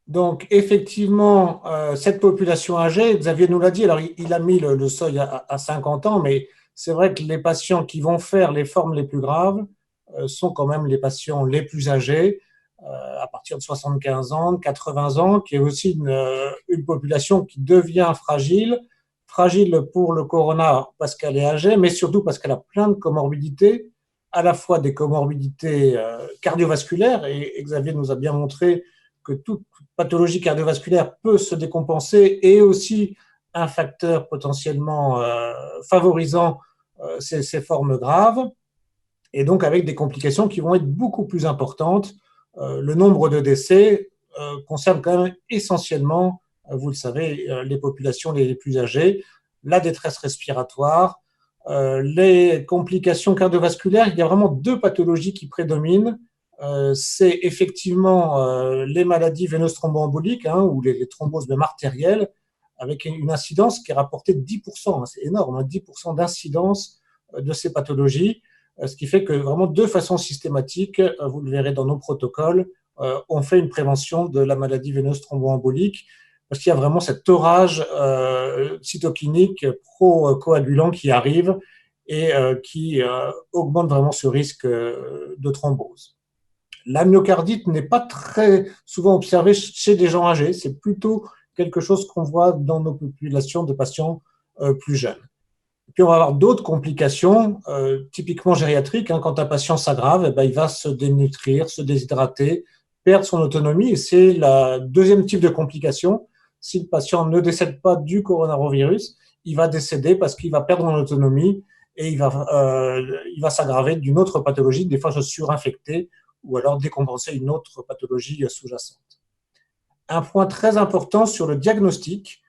Donc, effectivement, cette population âgée, Xavier nous l'a dit, alors il a mis le seuil à 50 ans, mais c'est vrai que les patients qui vont faire les formes les plus graves sont quand même les patients les plus âgés, à partir de 75 ans, de 80 ans, qui est aussi une population qui devient fragile, fragile pour le corona parce qu'elle est âgée, mais surtout parce qu'elle a plein de comorbidités, à la fois des comorbidités cardiovasculaires, et Xavier nous a bien montré que toute pathologie cardiovasculaire peut se décompenser et aussi un facteur potentiellement favorisant ces formes graves, et donc avec des complications qui vont être beaucoup plus importantes. Le nombre de décès concerne quand même essentiellement, vous le savez, les populations les plus âgées, la détresse respiratoire, les complications cardiovasculaires. Il y a vraiment deux pathologies qui prédominent. C'est effectivement les maladies veineuses thromboemboliques, ou les thromboses même artérielles, avec une incidence qui est rapportée de 10%. C'est énorme, 10% d'incidence de ces pathologies, ce qui fait que vraiment de façon systématique, vous le verrez dans nos protocoles, on fait une prévention de la maladie veineuse thromboembolique parce qu'il y a vraiment cet orage cytokinique pro-coagulant qui arrive et qui augmente vraiment ce risque de thrombose. La myocardite n'est pas très souvent observée chez des gens âgés, c'est plutôt quelque chose qu'on voit dans nos populations de patients plus jeunes. Puis on va avoir d'autres complications, typiquement gériatriques. Quand un patient s'aggrave, il va se dénutrir, se déshydrater, perdre son autonomie. Et c'est la deuxième type de complication. Si le patient ne décède pas du coronavirus, il va décéder parce qu'il va perdre en autonomie et il va s'aggraver d'une autre pathologie, des fois se surinfecter ou alors décompenser une autre pathologie sous-jacente. Un point très important sur le diagnostic,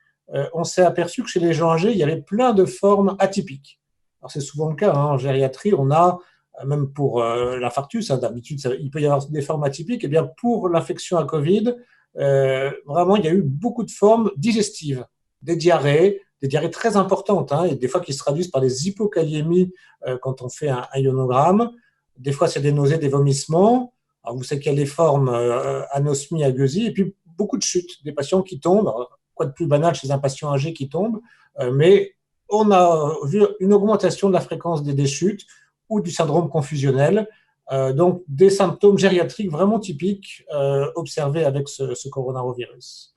on s'est aperçu que chez les gens âgés, il y avait plein de formes atypiques. Alors c'est souvent le cas, en gériatrie, on a, même pour l'infarctus, d'habitude, il peut y avoir des formes atypiques. Et bien pour l'infection à Covid, vraiment, il y a eu beaucoup de formes digestives, des diarrhées très importantes, et des fois qui se traduisent par des hypokaliémies quand on fait un ionogramme. Des fois, c'est des nausées, des vomissements. Alors, vous savez qu'il y a les formes anosmie, agueusie, et puis beaucoup de chutes, des patients qui tombent. Alors, quoi de plus banal chez un patient âgé qui tombe, mais on a vu une augmentation de la fréquence des chutes ou du syndrome confusionnel, donc des symptômes gériatriques vraiment typiques observés avec ce coronavirus.